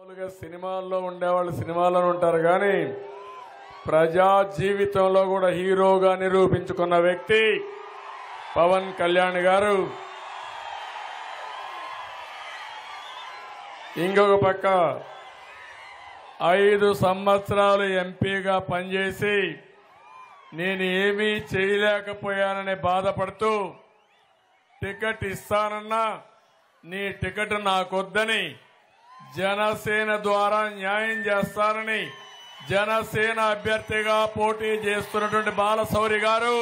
సినిమాల్లో ఉండేవాళ్ళు సినిమాల్లో ఉంటారు కానీ ప్రజా జీవితంలో కూడా హీరోగా నిరూపించుకున్న వ్యక్తి పవన్ కళ్యాణ్ గారు. ఇంకొక పక్క 5 సంవత్సరాలు ఎంపీగా పనిచేసి నేను ఏమీ చేయలేకపోయానని బాధపడుతూ టికెట్ ఇస్తానన్నా నీ టికెట్ నాకొద్దని జనసేన ద్వారా న్యాయం చేస్తానని జనసేన అభ్యర్థిగా పోటీ చేస్తున్నటువంటి బాలశౌరి గారు,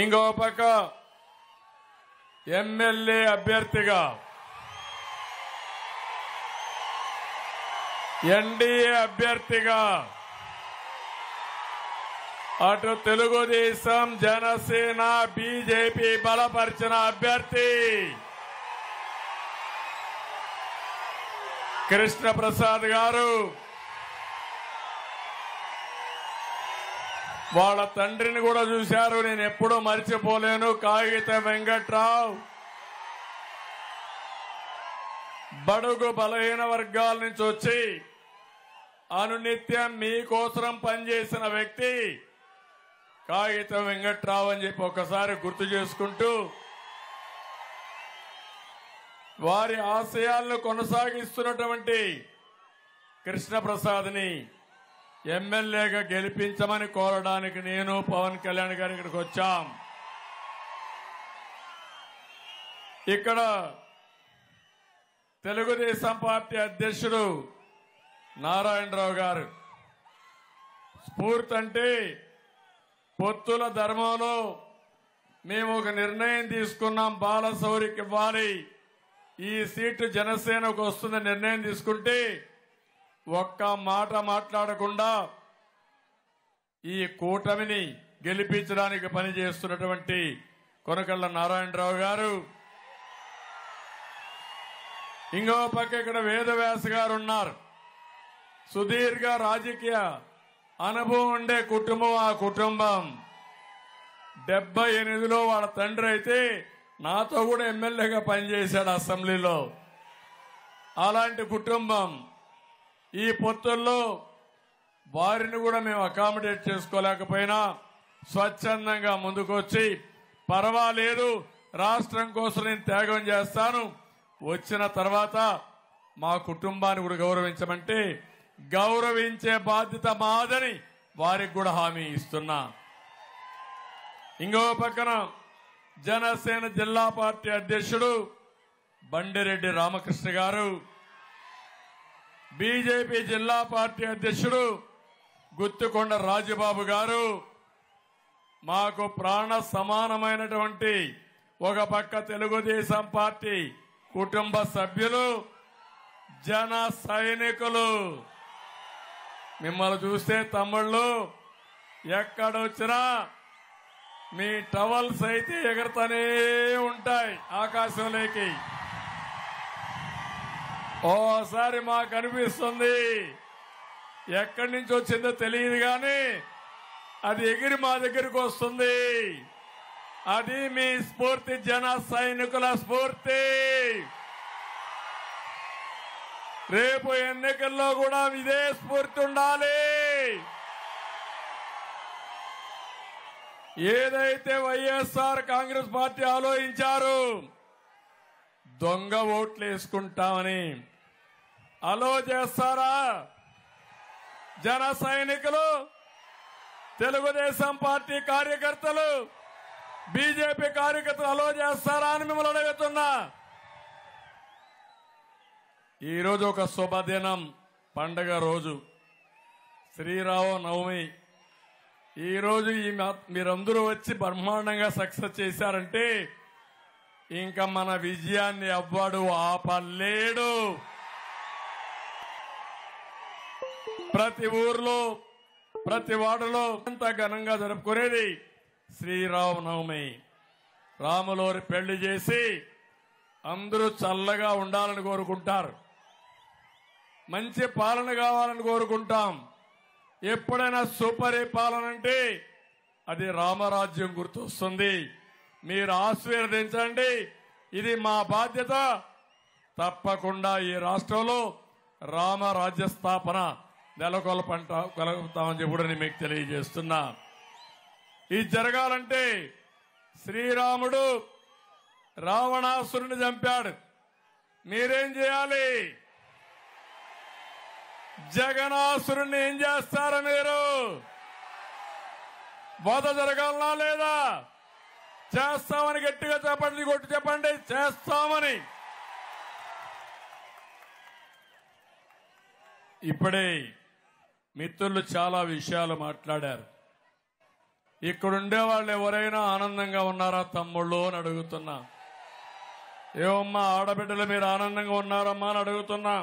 ఇంకో పక్క ఎమ్మెల్యే అభ్యర్థిగా ఎన్డీఏ అభ్యర్థిగా అటు తెలుగుదేశం జనసేన బీజేపీ బలపరిచిన అభ్యర్థి కృష్ణ ప్రసాద్ గారు. వాళ్ళ తండ్రిని కూడా చూశారు, నేను ఎప్పుడూ మర్చిపోలేను. కాగిత వెంకట్రావు బడుగు బలహీన వర్గాల నుంచి వచ్చి అనునిత్యం మీకోసం పనిచేసిన వ్యక్తి కాగిత వెంకట్రావు అని చెప్పి ఒకసారి గుర్తు చేసుకుంటూ వారి ఆశయాలను కొనసాగిస్తున్నటువంటి కృష్ణ ప్రసాద్ని ఎమ్మెల్యేగా గెలిపించమని కోరడానికి నేను పవన్ కళ్యాణ్ గారు ఇక్కడికి వచ్చాం. ఇక్కడ తెలుగుదేశం పార్టీ అధ్యక్షుడు నారాయణరావు గారు స్ఫూర్తి అంటే పొత్తుల ధర్మంలో మేము ఒక నిర్ణయం తీసుకున్నాం, బాలశౌరికి ఇవ్వాలి, ఈ సీటు జనసేనకు వస్తుందని నిర్ణయం తీసుకుంటే ఒక్క మాట మాట్లాడకుండా ఈ కూటమిని గెలిపించడానికి పనిచేస్తున్నటువంటి కొనకళ్ళ నారాయణరావు గారు. ఇంకో పక్క ఇక్కడ వేదవ్యాస గారు ఉన్నారు. సుదీర్ఘ రాజకీయ అనుభవం ఉండే కుటుంబం ఆ కుటుంబం. 78లో వాళ్ళ తండ్రి అయితే నాతో కూడా ఎమ్మెల్యేగా పనిచేశాడు అసెంబ్లీలో. అలాంటి కుటుంబం. ఈ పొత్తుల్లో వారిని కూడా మేము అకామిడేట్ చేసుకోలేకపోయినా స్వచ్ఛందంగా ముందుకొచ్చి పర్వాలేదు రాష్ట్రం కోసం నేను త్యాగం చేస్తాను, వచ్చిన తర్వాత మా కుటుంబాన్ని కూడా గౌరవించమంటే గౌరవించే బాధ్యత మాదని వారికి కూడా హామీ ఇస్తున్నా. ఇంకో పక్కన జనసేన జిల్లా పార్టీ అధ్యక్షుడు బండిరెడ్డి రామకృష్ణ గారు, బీజేపీ జిల్లా పార్టీ అధ్యక్షుడు గుత్తికొండ రాజబాబు గారు, మాకు ప్రాణ సమానమైనటువంటి ఒక పక్క తెలుగుదేశం పార్టీ కుటుంబ సభ్యులు, జన సైనికులు. మిమ్మల్ని చూస్తే తమ్ముళ్ళు ఎక్కడొచ్చినా మీ టవల్స్ అయితే ఎగరతనే ఉంటాయి ఆకాశంలోకి. ఓసారి మాకు అనిపిస్తుంది ఎక్కడి నుంచి వచ్చిందో తెలియదు కానీ అది ఎగిరి మా దగ్గరకు వస్తుంది. అది మీ స్ఫూర్తి, జన సైనికుల స్ఫూర్తి. రేపు ఎన్నికల్లో కూడా ఇదే స్ఫూర్తి ఉండాలి. ఏదైతే వైఎస్ఆర్ కాంగ్రెస్ పార్టీ ఆలోచించారు దొంగ ఓట్లు వేసుకుంటామని, అలో చేస్తారా జన సైనికులు, తెలుగుదేశం పార్టీ కార్యకర్తలు, బీజేపీ కార్యకర్తలు అలో చేస్తారా అని మిమ్మల్ని అడుగుతున్నా. ఈరోజు ఒక శుభదినం, పండగ రోజు, శ్రీరామనవమి. ఈరోజు మీరందరూ వచ్చి బ్రహ్మాండంగా సక్సెస్ చేశారంటే ఇంకా మన విజయాన్ని ఎవ్వడు ఆపలేడు. ప్రతి ఊర్లో ప్రతి వాడలో అంత ఘనంగా జరుపుకునేది శ్రీరామనవమి. రాములోరి పెళ్లి చేసి అందరూ చల్లగా ఉండాలని కోరుకుంటారు, మంచి పాలన కావాలని కోరుకుంటాం. ఎప్పుడైనా సుపరిపాలన అంటే అది రామరాజ్యం గుర్తొస్తుంది. మీరు ఆశీర్వదించండి, ఇది మా బాధ్యత. తప్పకుండా ఈ రాష్ట్రంలో రామరాజ్య స్థాపన నెలకొల్పగలుగుతామని చెప్పి మీకు తెలియజేస్తున్నా. ఇది జరగాలంటే శ్రీరాముడు రావణాసురుని చంపాడు. మీరేం చేయాలి? జగనాసురుణ్ణి ఏం చేస్తారా? మీరు వధ జరగాలనా లేదా? చేస్తామని గట్టిగా చెప్పండి, కొట్టి చెప్పండి, చేస్తామని. ఇప్పుడే మిత్రులు చాలా విషయాలు మాట్లాడారు. ఇక్కడుండే వాళ్ళు ఎవరైనా ఆనందంగా ఉన్నారా తమ్ముళ్ళు అని అడుగుతున్నా. ఏమమ్మా ఆడబిడ్డలు మీరు ఆనందంగా ఉన్నారమ్మా అని అడుగుతున్నా.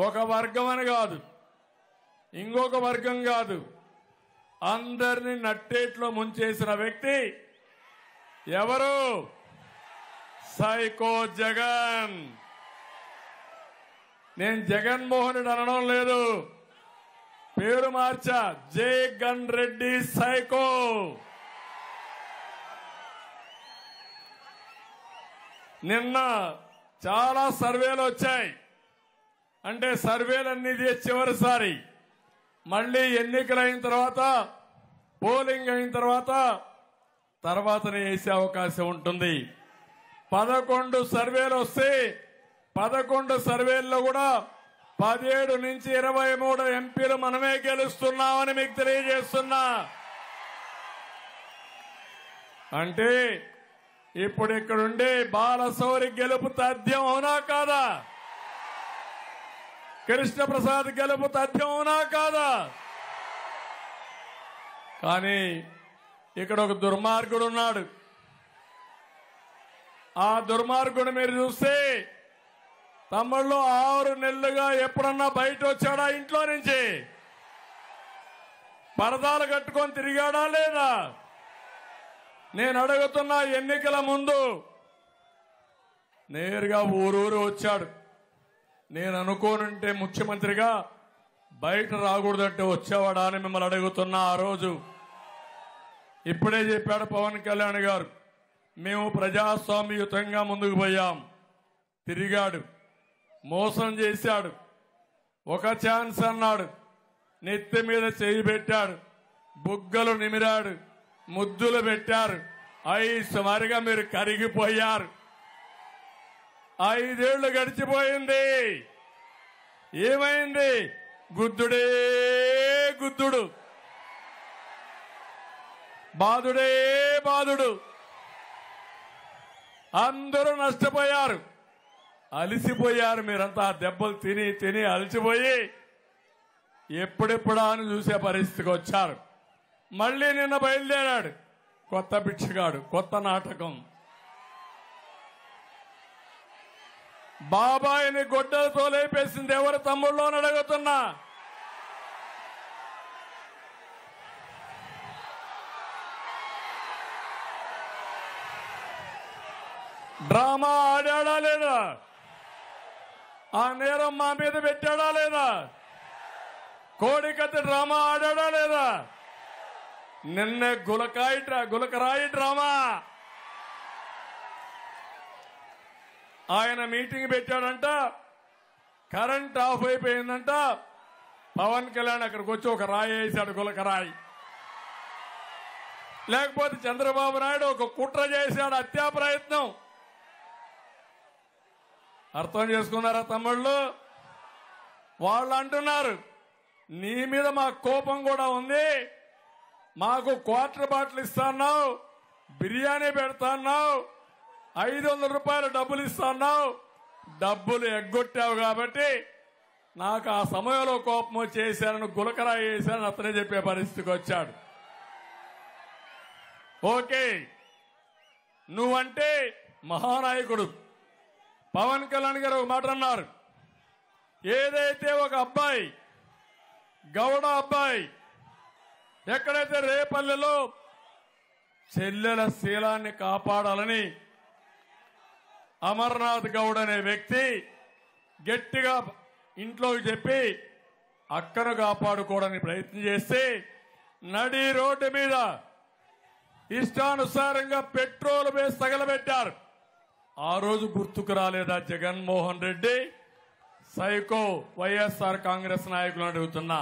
ఒక వర్గం అని కాదు, ఇంకొక వర్గం కాదు, అందరినీ నట్టేట్లో ముంచేసిన వ్యక్తి ఎవరు? సైకో జగన్. నేను జగన్మోహన్ రెడ్డి అనడం లేదు, పేరు మార్చా, జగన్ రెడ్డి సైకో. నిన్న చాలా సర్వేలు వచ్చాయి. అంటే సర్వేలన్నీ చివరిసారి మళ్ళీ ఎన్నికలైన తర్వాత, పోలింగ్ అయిన తర్వాతనే వేసే అవకాశం ఉంటుంది. 11 సర్వేలు వస్తే 11 సర్వేల్లో కూడా 17 నుంచి 23 ఎంపీలు మనమే గెలుస్తున్నామని మీకు తెలియజేస్తున్నా. అంటే ఇప్పుడు ఇక్కడుండే బాలశౌరి గెలుపు తథ్యం అవునా కాదా? కృష్ణప్రసాద్ గెలుపు తథ్యం అవునా కాదా? కానీ ఇక్కడ ఒక దుర్మార్గుడు ఉన్నాడు. ఆ దుర్మార్గుడు మీరు చూస్తే తమ్ముళ్ళు 6 నెలలుగా ఎప్పుడన్నా బయట వచ్చాడా? ఇంట్లో నుంచి పరదాలు కట్టుకొని తిరిగాడా లేదా? నేను అడుగుతున్నా, ఎన్నికల ముందు నేరుగా ఊరూరు వచ్చాడు. నేను అనుకోనుంటే ముఖ్యమంత్రిగా బయట రాకూడదంటే వచ్చేవాడా అని మిమ్మల్ని అడుగుతున్నా. ఆ రోజు ఇప్పుడే చెప్పాడు పవన్ కళ్యాణ్ గారు, మేము ప్రజాస్వామ్యయుతంగా ముందుకు పోయాం. తిరిగాడు, మోసం చేశాడు, ఒక ఛాన్స్ అన్నాడు, నెత్తి మీద చేయి పెట్టాడు, బుగ్గలు నిమిరాడు, ముద్దులు పెట్టారు. 5 మరిగా మీరు కరిగిపోయారు. 5 ఏళ్లు గడిచిపోయింది. ఏమైంది? గుద్దుడే గుద్దుడు, బాధుడే బాధుడు. అందరూ నష్టపోయారు, అలిసిపోయారు. మీరంతా దెబ్బలు తిని తిని అలసిపోయి ఎప్పుడెప్పుడా అని చూసే పరిస్థితికి వచ్చారు. మళ్ళీ నిన్న బయలుదేరాడు కొత్త బిచ్చగాడు, కొత్త నాటకం. బాబాయిని గొడ్డలతో లేపేసింది ఎవరు తమ్ముళ్ళు అని అడుగుతున్నా. డ్రామా ఆడాడా లేదా? ఆ నేరం మా మీద పెట్టాడా లేదా? కోడికత్తి డ్రామా ఆడాడా లేదా? నిన్నే గులకరాయి డ్రామా. ఆయన మీటింగ్ పెట్టాడంట, కరెంట్ ఆఫ్ అయిపోయిందంట. పవన్ కళ్యాణ్ అక్కడికి వచ్చి ఒక రాయి వేశాడు, గులకరాయి. లేకపోతే చంద్రబాబు నాయుడు ఒక కుట్ర చేశాడు, హత్యా ప్రయత్నం. అర్థం చేసుకున్నారా తమ్ముళ్ళు? వాళ్ళు అంటున్నారు, నీ మీద మాకు కోపం కూడా ఉంది, మాకు క్వార్టర్ బాటిల్ ఇస్తాన్నావు, బిర్యానీ పెడతాన్నావు, 500 రూపాయలు డబ్బులు ఇస్తాన్నావు, డబ్బులు ఎగ్గొట్టావు కాబట్టి నాకు ఆ సమయంలో కోపం వచ్చేసానని గులకరాయి వేశానని అతనే చెప్పే పరిస్థితికి వచ్చాడు. ఓకే, నువ్వంటే మహానాయకుడు. పవన్ కళ్యాణ్ గారు ఒక మాట అన్నారు, ఏదైతే ఒక అబ్బాయి, గౌడ అబ్బాయి, ఎక్కడైతే రేపల్లెలో చెల్లెల శీలాన్ని కాపాడాలని అమర్నాథ్ గౌడ్ అనే వ్యక్తి గట్టిగా ఇంట్లోకి చెప్పి అక్కను కాపాడుకోవడానికి ప్రయత్నం చేస్తే నడి రోడ్డు మీద ఇష్టానుసారంగా పెట్రోల్ వేసి తగలబెట్టారు. ఆ రోజు గుర్తుకు రాలేదా జగన్మోహన్ రెడ్డి? సైకో వైఎస్ఆర్ కాంగ్రెస్ నాయకులు అడుగుతున్నా.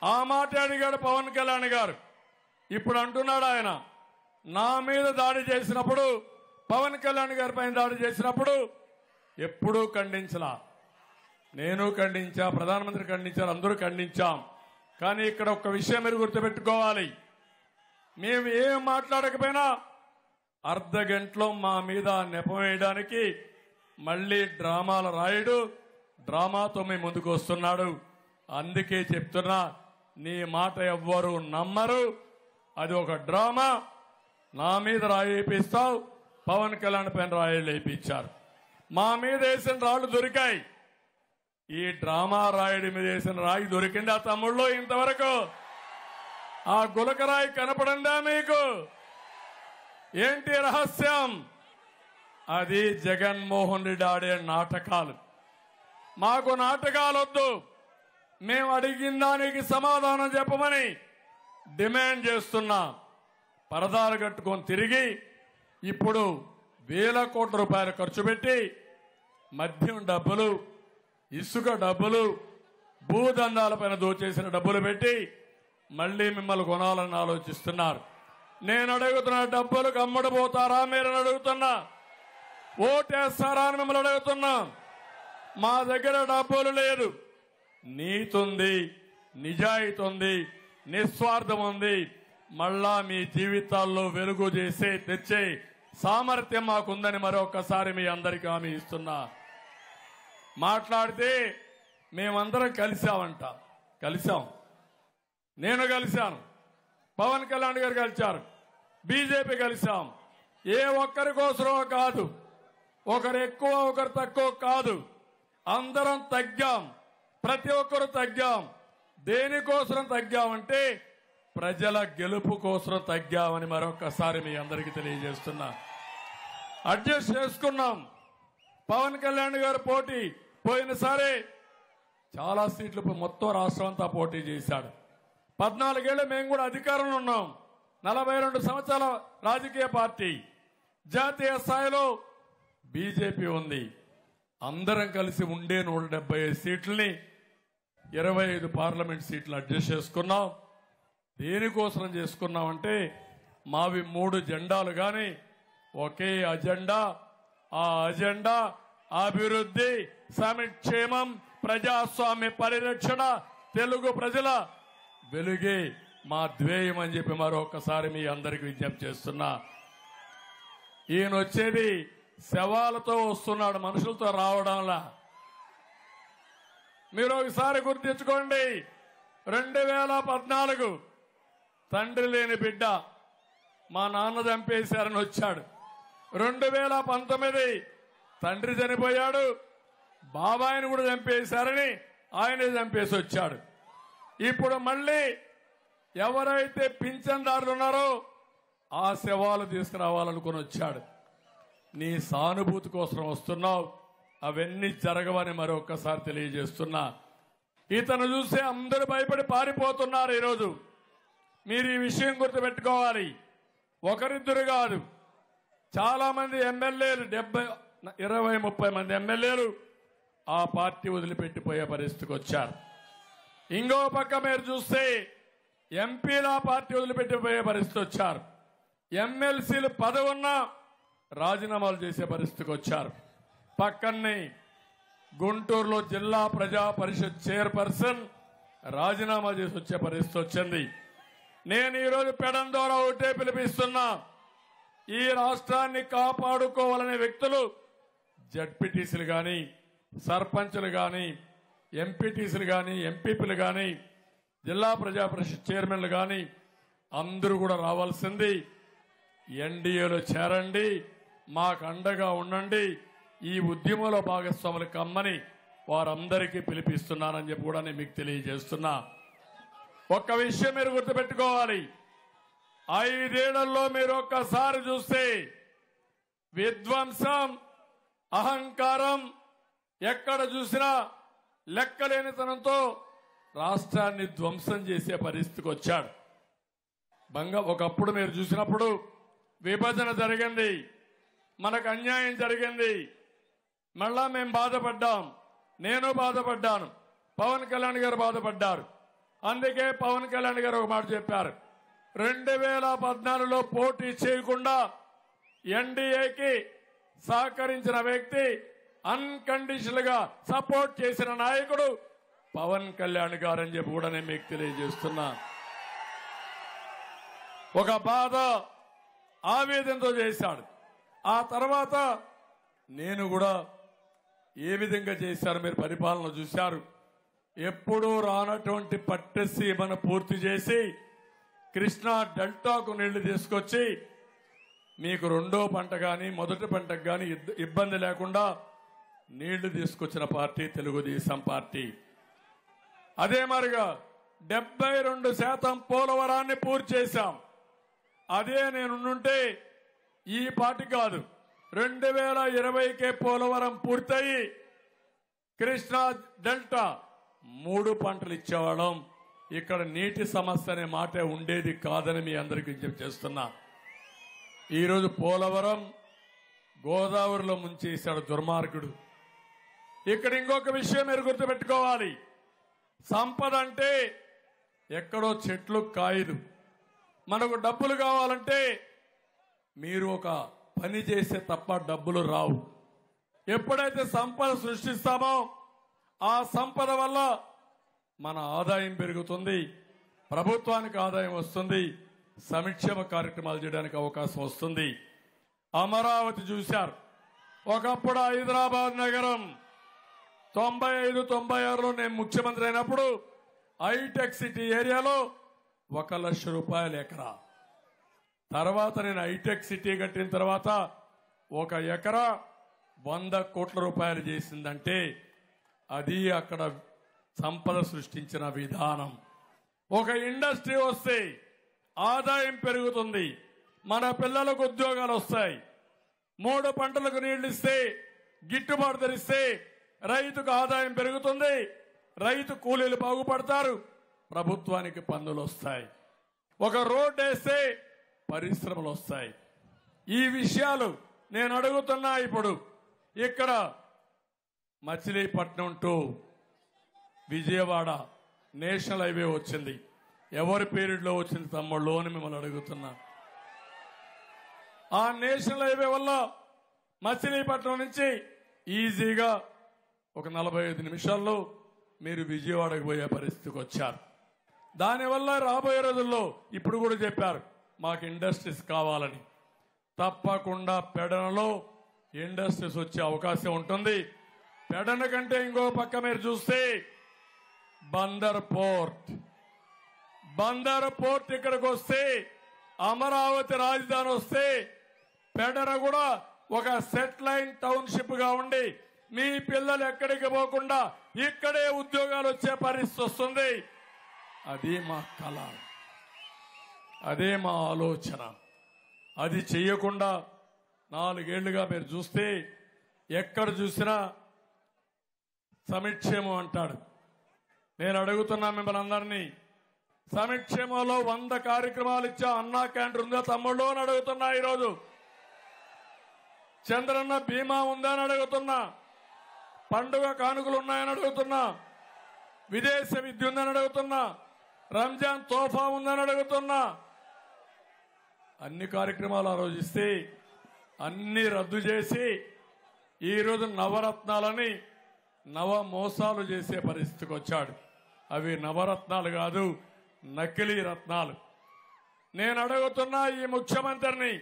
ఆ మాట అడిగాడు పవన్ కళ్యాణ్ గారు. ఇప్పుడు అంటున్నాడు ఆయన, నా మీద దాడి చేసినప్పుడు, పవన్ కళ్యాణ్ గారి పైన దాడి చేసినప్పుడు ఎప్పుడూ ఖండించలా. నేను ఖండించా, ప్రధానమంత్రి ఖండించారు, అందరూ ఖండించాం. కానీ ఇక్కడ ఒక విషయం మీరు గుర్తుపెట్టుకోవాలి. మేము ఏం మాట్లాడకపోయినా అర్ధ గంటలో మా మీద నెపం వేయడానికి మళ్ళీ డ్రామాలు రాయడు, డ్రామాతో మేము ముందుకు వస్తున్నాడు. అందుకే చెప్తున్నా, నీ మాట ఎవ్వరూ నమ్మరు. అది ఒక డ్రామా. నా మీద రాయి వేయిస్తావు, పవన్ కళ్యాణ్ పైన రాయిలు వేయించారు. మా మీద వేసిన రాళ్లు దొరికాయి. ఈ డ్రామా రాయుడి మీద వేసిన రాయి దొరికింది ఆ తమ్ముళ్ళు ఇంతవరకు? ఆ గులకరాయి కనపడిందా మీకు? ఏంటి రహస్యం? అది జగన్మోహన్ రెడ్డి ఆడే నాటకాలు. మాకు నాటకాలొద్దు. మేము అడిగిన దానికి సమాధానం చెప్పమని డిమాండ్ చేస్తున్నా. పరదాలు కట్టుకొని తిరిగి ఇప్పుడు వేల కోట్ల రూపాయలు ఖర్చు పెట్టి మద్యం డబ్బులు, ఇసుక డబ్బులు, భూదందాలపైన దోచేసిన డబ్బులు పెట్టి మళ్లీ మిమ్మల్ని కొనాలని ఆలోచిస్తున్నారు. నేను అడుగుతున్న డబ్బులకు అమ్ముడుపోతారా మీరని అడుగుతున్నా. ఓటేస్తారా అని మిమ్మల్ని అడుగుతున్నా. మా దగ్గర డబ్బులు లేదు. నీతి ఉంది, నిజాయితీ ఉంది, నిస్వార్థం ఉంది. మళ్ళా మీ జీవితాల్లో వెలుగు తెచ్చే సామర్థ్యం మాకుందని మరొకసారి మీ అందరికీ హామీ ఇస్తున్నా. మాట్లాడితే మేమందరం కలిసామంట. కలిసాం. నేను కలిశాను, పవన్ కళ్యాణ్ గారు కలిశారు, బీజేపీ కలిశాం. ఏ ఒక్కరి కోసమో కాదు, ఒకరు ఎక్కువ ఒకరు తక్కువ కాదు, అందరం తగ్గాం. ప్రతి ఒక్కరు తగ్గాం. దేనికోసం తగ్గామంటే ప్రజల గెలుపు కోసం తగ్గామని మరొకసారి మీ అందరికీ తెలియజేస్తున్నా. అడ్జస్ట్ చేసుకున్నాం. పవన్ కళ్యాణ్ గారు పోటీ పోయినసారి చాలా సీట్లు మొత్తం రాష్ట్రం అంతా పోటీ చేశాడు. 14 ఏళ్ళు మేము కూడా అధికారంలో ఉన్నాం. 42 సంవత్సరాల రాజకీయ పార్టీ. జాతీయ స్థాయిలో బీజేపీ ఉంది. అందరం కలిసి ఉండే 175 సీట్లని 25 పార్లమెంట్ సీట్లు అడ్జస్ట్ చేసుకున్నాం. దేనికోసం చేసుకున్నామంటే మావి 3 జెండాలు కానీ ఒకే అజెండా. ఆ అజెండా అభివృద్ధి, సంక్షేమం, ప్రజాస్వామ్య పరిరక్షణ, తెలుగు ప్రజల వెలుగే మా ధ్యేయం అని చెప్పి మరొకసారి మీ అందరికీ విజ్ఞప్తి చేస్తున్నా. ఈయన వచ్చేది శవాలతో వస్తున్నాడు, మనుషులతో రావడంలా. మీరు ఒకసారి గుర్తించుకోండి. 2014 తండ్రి లేని బిడ్డ మా నాన్న చంపేశారని వచ్చాడు. 2019 తండ్రి చనిపోయాడు, బాబాయిని కూడా చంపేశారని ఆయనే చంపేసి వచ్చాడు. ఇప్పుడు మళ్ళీ ఎవరైతే పింఛన్దారులు ఉన్నారో ఆ శవాలు తీసుకురావాలనుకుని వచ్చాడు. నీ సానుభూతి కోసం వస్తున్నావు. అవన్నీ జరగవని మరొకసారి తెలియజేస్తున్నా. ఇతను చూస్తే అందరూ భయపడి పారిపోతున్నారు. ఈరోజు మీరు ఈ విషయం గుర్తుపెట్టుకోవాలి. ఒకరిద్దరు కాదు, చాలా మంది ఎమ్మెల్యేలు, 20-30 మంది ఎమ్మెల్యేలు ఆ పార్టీ వదిలిపెట్టిపోయే పరిస్థితికి వచ్చారు. ఇంకో పక్క మీరు చూస్తే ఎంపీల పార్టీ వదిలిపెట్టిపోయే పరిస్థితి వచ్చారు. ఎమ్మెల్సీలు పదవి ఉన్నా రాజీనామాలు చేసే పరిస్థితికి వచ్చారు. పక్కనే గుంటూరులో జిల్లా ప్రజా పరిషత్ చైర్పర్సన్ రాజీనామా చేసి వచ్చే పరిస్థితి వచ్చింది. నేను ఈరోజు పెడం ద్వారా ఒకటే పిలిపిస్తున్నా. ఈ రాష్ట్రాన్ని కాపాడుకోవాలనే వ్యక్తులు జడ్పీటీసీలు కానీ, సర్పంచులు కానీ, ఎంపీటీసీలు కానీ, ఎంపీపీలు కానీ, జిల్లా ప్రజా పరిషత్ చైర్మన్లు కానీ అందరూ కూడా రావాల్సింది. ఎన్డీఏలో చేరండి, మాకు అండగా ఉండండి, ఈ ఉద్యమంలో భాగస్వాములు కమ్మని వారందరికీ పిలిపిస్తున్నానని చెప్పి కూడా నేను మీకు తెలియజేస్తున్నా. ఒక్క విషయం మీరు గుర్తుపెట్టుకోవాలి. 5 ఏళ్లలో మీరు ఒక్కసారి చూస్తే విధ్వంసం, అహంకారం, ఎక్కడ చూసినా లెక్కలేనితనంతో రాష్ట్రాన్ని ధ్వంసం చేసే పరిస్థితికి వచ్చాడు. ఒకప్పుడు మీరు చూసినప్పుడు విభజన జరిగింది. మనకు అన్యాయం జరిగింది, మళ్ళా మేము బాధపడ్డాం, నేను బాధపడ్డాను, పవన్ కళ్యాణ్ గారు బాధపడ్డారు. అందుకే పవన్ కళ్యాణ్ గారు ఒక మాట చెప్పారు, 2014లో పోటీ చేయకుండా ఎన్డీఏకి సహకరించిన వ్యక్తి, అన్కండిషనల్ గా సపోర్ట్ చేసిన నాయకుడు పవన్ కళ్యాణ్ గారు అని చెప్పి కూడా నేను మీకు తెలియజేస్తున్నా. ఒక బాధ ఆవేదనతో చేశాడు. ఆ తర్వాత నేను కూడా ఏ విధంగా చేశారు మీరు పరిపాలన చూశారు. ఎప్పుడూ రానటువంటి పట్టసీమను పూర్తి చేసి కృష్ణా డెల్టాకు నీళ్లు తీసుకొచ్చి మీకు రెండో పంట కానీ మొదటి పంటకు కానీ ఇబ్బంది లేకుండా నీళ్లు తీసుకొచ్చిన పార్టీ తెలుగుదేశం పార్టీ. అదే మరిగా 72% పోలవరాన్ని పూర్తి చేశాం. అదే నేనుంటే ఈ పార్టీ కాదు, 2020కే పోలవరం పూర్తయి కృష్ణా డెల్టా 3 పంటలు ఇచ్చేవాళ్ళం. ఇక్కడ నీటి సమస్య అనే మాట ఉండేది కాదని మీ అందరికీ విజ్ఞప్తి చేస్తున్నా. ఈరోజు పోలవరం గోదావరిలో ముంచేశాడు దుర్మార్గుడు. ఇక్కడ ఇంకొక విషయం మీరు గుర్తుపెట్టుకోవాలి, సంపద అంటే ఎక్కడో చెట్లు కాయదు. మనకు డబ్బులు కావాలంటే మీరు ఒక పని చేస్తే తప్ప డబ్బులు రావు. ఎప్పుడైతే సంపద సృష్టిస్తామో ఆ సంపద వల్ల మన ఆదాయం పెరుగుతుంది, ప్రభుత్వానికి ఆదాయం వస్తుంది, సంక్షేమ కార్యక్రమాలు చేయడానికి అవకాశం వస్తుంది. అమరావతి చూశారు. ఒకప్పుడు హైదరాబాద్ నగరం 95-96లో నేను ముఖ్యమంత్రి అయినప్పుడు హైటెక్ సిటీ ఏరియాలో 1 లక్ష రూపాయలు ఎకరా. తర్వాత నేను హైటెక్ సిటీ కట్టిన తర్వాత 1 ఎకరా 100 కోట్ల రూపాయలు చేసిందంటే అది అక్కడ సంపద సృష్టించిన విధానం. ఒక ఇండస్ట్రీ వస్తే ఆదాయం పెరుగుతుంది, మన పిల్లలకు ఉద్యోగాలు వస్తాయి, 3 పంటలకు నీళ్లు ఇస్తే గిట్టుబాటు ధరిస్తే రైతుకు ఆదాయం పెరుగుతుంది, రైతు కూలీలు బాగుపడతారు, ప్రభుత్వానికి పన్నులు వస్తాయి, ఒక రోడ్డు వేస్తే పరిశ్రమలు వస్తాయి. ఈ విషయాలు నేను అడుగుతున్నా. ఇప్పుడు ఇక్కడ Machilipatnam to Vijayawada national highway వచ్చింది. ఎవరి పీరియడ్లో వచ్చింది తమ్ముళ్ళు అని మిమ్మల్ని అడుగుతున్నా. ఆ నేషనల్ హైవే వల్ల మచిలీపట్నం నుంచి ఈజీగా ఒక 45 నిమిషాల్లో మీరు విజయవాడకు పోయే పరిస్థితికి వచ్చారు. దానివల్ల రాబోయే రోజుల్లో ఇప్పుడు కూడా చెప్పారు మాకు ఇండస్ట్రీస్ కావాలని. తప్పకుండా పెడనలో ఇండస్ట్రీస్ వచ్చే అవకాశం ఉంటుంది. పెడన కంటే ఇంకో పక్క మీరు చూస్తే బందర్ పోర్ట్ ఇక్కడికి వస్తే, అమరావతి రాజధాని వస్తే పెడన కూడా ఒక సెటిలైన్ టౌన్షిప్ గా ఉండి మీ పిల్లలు ఎక్కడికి పోకుండా ఇక్కడే ఉద్యోగాలు వచ్చే పరిస్థితి వస్తుంది. అది మా కళ, అదే మా ఆలోచన. అది చెయ్యకుండా 4 ఏళ్లుగా మీరు చూస్తే ఎక్కడ చూసినా సంక్షేమం అంటాడు. నేను అడుగుతున్నా మిమ్మల్ని అందరినీ, సంక్షేమంలో 100 కార్యక్రమాలు ఇచ్చా, అన్నా క్యాంటీన్ ఉందా తమ్ముళ్ళు అని అడుగుతున్నా. ఈరోజు చంద్రన్న బీమా ఉందా అని అడుగుతున్నా, పండుగ కానుకలు ఉన్నాయని అడుగుతున్నా, విదేశ విద్య ఉందని అడుగుతున్నా, రంజాన్ తోఫా ఉందని అడుగుతున్నా. అన్ని కార్యక్రమాలు ఆలోచిస్తే అన్ని రద్దు చేసి ఈరోజు నవరత్నాలని నవ మోసాలు చేసే పరిస్థితికి వచ్చాడు. అవి నవరత్నాలు కాదు, నకిలీ రత్నాలు. నేను అడుగుతున్నా ఈ ముఖ్యమంత్రిని,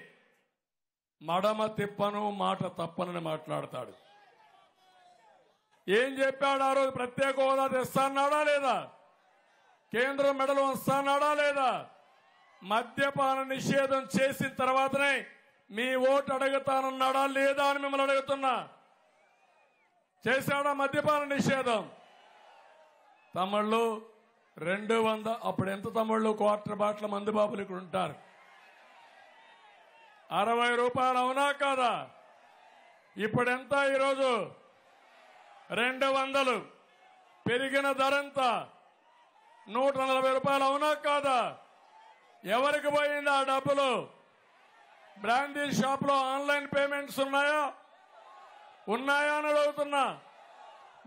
మడమ తిప్పను మాట తప్పనని మాట్లాడతాడు. ఏం చెప్పాడు ఆ రోజు? ప్రత్యేక హోదా తెస్తాన్నాడా లేదా? కేంద్రం మెడలు వస్తానాడా లేదా? మద్యపాన నిషేధం చేసిన తర్వాతనే మీ ఓటు అడుగుతానన్నాడా లేదా అని మిమ్మల్ని అడుగుతున్నా. చేశాడా మద్యపాన నిషేధం? తమ్ముళ్ళు 200 అప్పుడు ఎంత తమ్ముళ్ళు? క్వార్టర్ బాటిల్ మందు బాబులు ఇక్కడ ఉంటారు. 60 రూపాయలు అవునా కాదా? ఇప్పుడు ఎంత? ఈరోజు 200. పెరిగిన ధర ఎంత? 140 రూపాయలు అవునా కాదా? ఎవరికి పోయింది ఆ డబ్బులు? బ్రాండీ షాప్ లో ఆన్లైన్ పేమెంట్స్ ఉన్నాయా అని అడుగుతున్నా.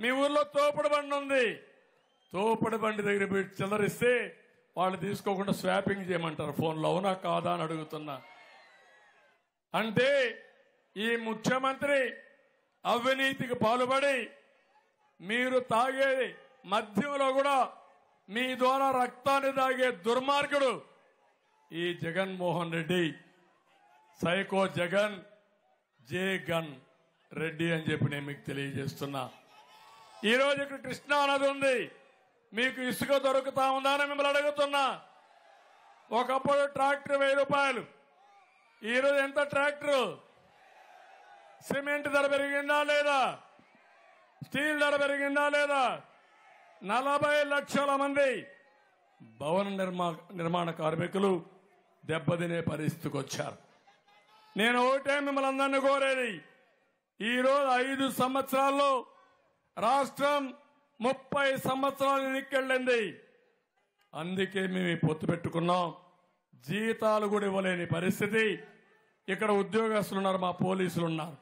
మీ ఊర్లో తోపుడు బండి ఉంది, తోపుడు బండి దగ్గర పెట్టి చిల్లరిస్తే వాళ్ళు తీసుకోకుండా స్వాపింగ్ చేయమంటారు ఫోన్లో. అవునా కాదా అని అడుగుతున్నా. అంటే ఈ ముఖ్యమంత్రి అవినీతికి పాల్పడి మీరు తాగే మద్యంలో కూడా మీ ద్వారా రక్తాన్ని తాగే దుర్మార్గుడు ఈ జగన్మోహన్ రెడ్డి. సైకో జగన్, జే గన్ రెడ్డి అని చెప్పి నేను మీకు తెలియజేస్తున్నా. ఈరోజు ఇక్కడ కృష్ణా నది ఉంది, మీకు ఇసుక దొరుకుతా ఉందా అని మిమ్మల్ని అడుగుతున్నా. ఒకప్పుడు ట్రాక్టర్ 1000 రూపాయలు, ఈరోజు ఎంత ట్రాక్టరు? సిమెంట్ ధర పెరిగిందా లేదా? స్టీల్ ధర పెరిగిందా లేదా? 40 లక్షల మంది భవన నిర్మాణ కార్మికులు దెబ్బతినే పరిస్థితికి వచ్చారు. నేను ఒకటే మిమ్మల్ని అందరినీ కోరేది, ఈరోజు 5 సంవత్సరాల్లో రాష్ట్రం 30 సంవత్సరాలు ఎన్నికెళ్ళింది. అందుకే మేము ఈ పొత్తు పెట్టుకున్నాం. జీతాలు కూడా ఇవ్వలేని పరిస్థితి. ఇక్కడ ఉద్యోగస్తులు ఉన్నారు, మా పోలీసులు ఉన్నారు.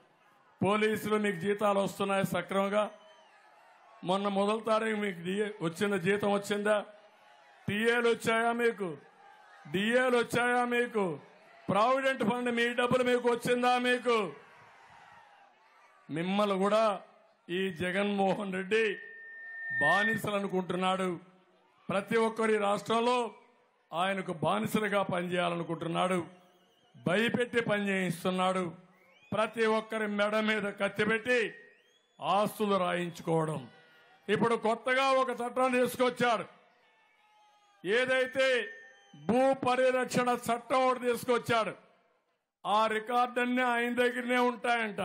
పోలీసులు మీకు జీతాలు వస్తున్నాయి సక్రమంగా? మొన్న మొదటి తారీఖు మీకు వచ్చిందా? జీతం వచ్చిందా? టీఏలు వచ్చాయా మీకు? డిఏలు వచ్చాయా మీకు? ప్రావిడెంట్ ఫండ్ మీ డబ్బులు మీకు వచ్చిందా మీకు? మిమ్మల్ని కూడా ఈ జగన్మోహన్ రెడ్డి బానిసలు అనుకుంటున్నాడు. ప్రతి ఒక్కరి రాష్ట్రంలో ఆయనకు బానిసలుగా పనిచేయాలనుకుంటున్నాడు. భయపెట్టి పనిచేయిస్తున్నాడు. ప్రతి ఒక్కరి మెడ మీద కత్తిపెట్టి ఆస్తులు రాయించుకోవడం. ఇప్పుడు కొత్తగా ఒక చట్టం తీసుకొచ్చాడు. ఏదైతే భూ పరిరక్షణ చట్టం ఒకటి తీసుకొచ్చాడు. ఆ రికార్డన్నీ ఆయన దగ్గరనే ఉంటాయంట.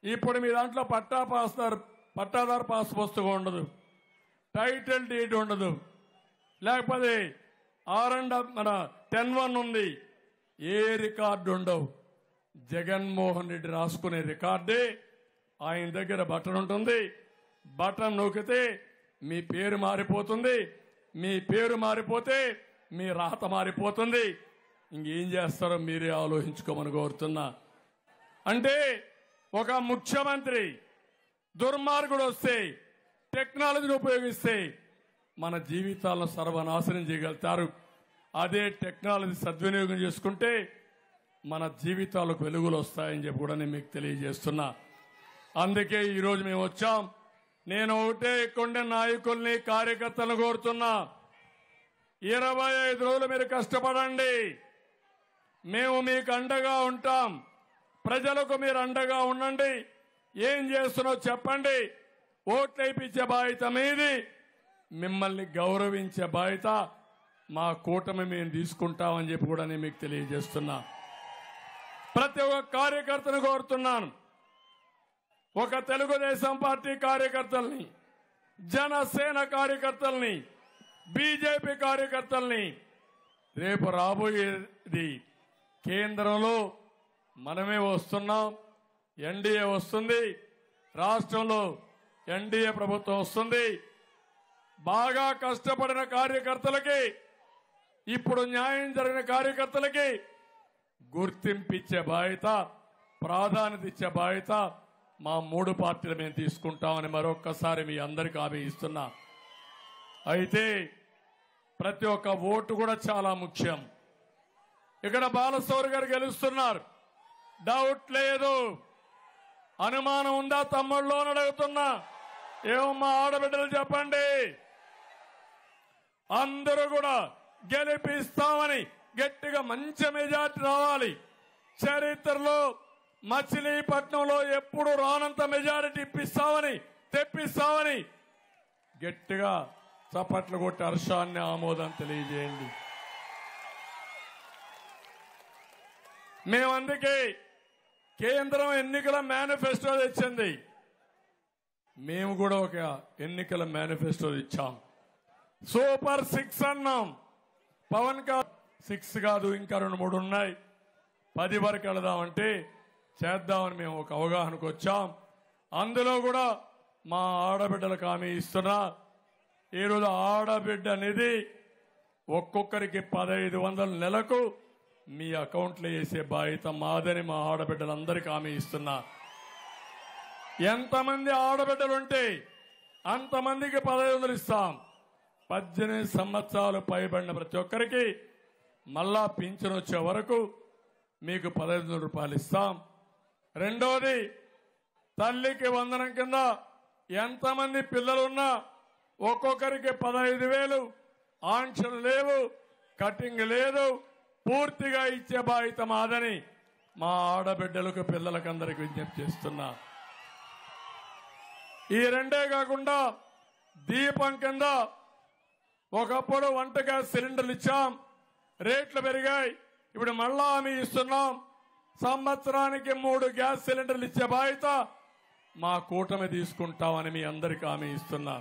ఇప్పుడు మీ దాంట్లో పట్టాదారు పాస్ పుస్తకం ఉండదు, టైటిల్ డీడ్ ఉండదు, లేకపోతే మన 10(1) ఉంది, ఏ రికార్డు ఉండవు. జగన్మోహన్ రెడ్డి రాసుకునే రికార్డే ఆయన దగ్గర బటన్ ఉంటుంది. బటన్ నొక్కితే మీ పేరు మారిపోతుంది. మీ పేరు మారిపోతే మీ రాత మారిపోతుంది. ఇంకేం చేస్తారో మీరే ఆలోచించుకోమని కోరుతున్నా. అంటే ఒక ముఖ్యమంత్రి దుర్మార్గుడు వస్తే, టెక్నాలజీని ఉపయోగిస్తే మన జీవితాలను సర్వనాశనం చేయగలుగుతారు. అదే టెక్నాలజీ సద్వినియోగం చేసుకుంటే మన జీవితాలకు వెలుగులు వస్తాయని చెప్పి కూడా నేను మీకు తెలియజేస్తున్నా. అందుకే ఈరోజు మేము వచ్చాం. నేను ఒకటే కొండ నాయకుల్ని, కార్యకర్తలను కోరుతున్నా, 25 రోజులు మీరు కష్టపడండి. మేము మీకు అండగా ఉంటాం. ప్రజలకు మీరు అండగా ఉండండి. ఏం చేస్తున్నారో చెప్పండి. ఓట్లు వేయించే బాధ్యత మీది. మిమ్మల్ని గౌరవించే బాధ్యత మా కూటమి మేము తీసుకుంటామని చెప్పి కూడా నేను మీకు తెలియజేస్తున్నా. ప్రతి ఒక్క కార్యకర్తను కోరుతున్నాను, ఒక తెలుగుదేశం పార్టీ కార్యకర్తల్ని, జనసేన కార్యకర్తల్ని, బీజేపీ కార్యకర్తల్ని, రేపు రాబోయేది కేంద్రంలో మనమే వస్తున్నాం. ఎన్డీఏ వస్తుంది, రాష్ట్రంలో ఎన్డీఏ ప్రభుత్వం వస్తుంది. బాగా కష్టపడిన కార్యకర్తలకి, ఇప్పుడు న్యాయం జరిగిన కార్యకర్తలకి గుర్తింపిచ్చే బాధ్యత, ప్రాధాన్యత ఇచ్చే బాధ్యత మా 3 పార్టీలు మేము తీసుకుంటామని మరొక్కసారి మీ అందరికీ హామీ ఇస్తున్నా. అయితే ప్రతి ఒక్క ఓటు కూడా చాలా ముఖ్యం. ఇక్కడ బాలశౌరి గారు గెలుస్తున్నారు, డౌట్ లేదు. అనుమానం ఉందా తమ్ముళ్ళు అని అడుగుతున్నా. ఏమమ్మా ఆడబిడ్డలు చెప్పండి. అందరూ కూడా గెలిపిస్తామని గట్టిగా మంచి మెజార్టీ రావాలి. చరిత్రలో మచిలీపట్నంలో ఎప్పుడు రానంత మెజారిటీ తెప్పిస్తామని గట్టిగా చప్పట్లు కొట్టి హర్షాన్ని, ఆమోదం తెలియజేయండి. మేమందుకే కేంద్రం ఎన్నికల మేనిఫెస్టో తెచ్చింది. మేము కూడా ఒక ఎన్నికల మేనిఫెస్టో ఇచ్చాం. సూపర్ 6 అన్నాం. పవన్ 6 కాదు, ఇంకా 2-3 ఉన్నాయి. 10 వరకు వెళదామంటే చేద్దామని మేము ఒక అవగాహనకు వచ్చాం. అందులో కూడా మా ఆడబిడ్డలకు హామీ ఇస్తున్నా. ఈరోజు ఆడబిడ్డ అనేది ఒక్కొక్కరికి 1500 నెలకు మీ అకౌంట్లో వేసే బాధ్యత మాదని మా ఆడబిడ్డలందరికీ హామీ ఇస్తున్నా. ఎంతమంది ఆడబిడ్డలుంటే అంతమందికి 1500 ఇస్తాం. 18 సంవత్సరాలు పైబడిన ప్రతి ఒక్కరికి మళ్ళా పింఛన్ వచ్చే వరకు మీకు 1500 రూపాయలు ఇస్తాం. రెండోది, తల్లికి వందనం కింద ఎంతమంది పిల్లలున్నా ఒక్కొక్కరికి 15,000. ఆంక్షలు లేవు, కటింగ్ లేదు, పూర్తిగా ఇచ్చే బాధ్యత మాదని మా ఆడబిడ్డలకు పిల్లలకు అందరికి విజ్ఞప్తి చేస్తున్నా. ఈ రెండే కాకుండా దీపం కింద ఒకప్పుడు వంట గ్యాస్ సిలిండర్లు ఇచ్చాం, రేట్లు పెరిగాయి. ఇప్పుడు మళ్ళా హామీ ఇస్తున్నాం, సంవత్సరానికి 3 గ్యాస్ సిలిండర్లు ఇచ్చే బాధ్యత మా కూటమి తీసుకుంటామని మీ అందరికీ హామీ ఇస్తున్నా.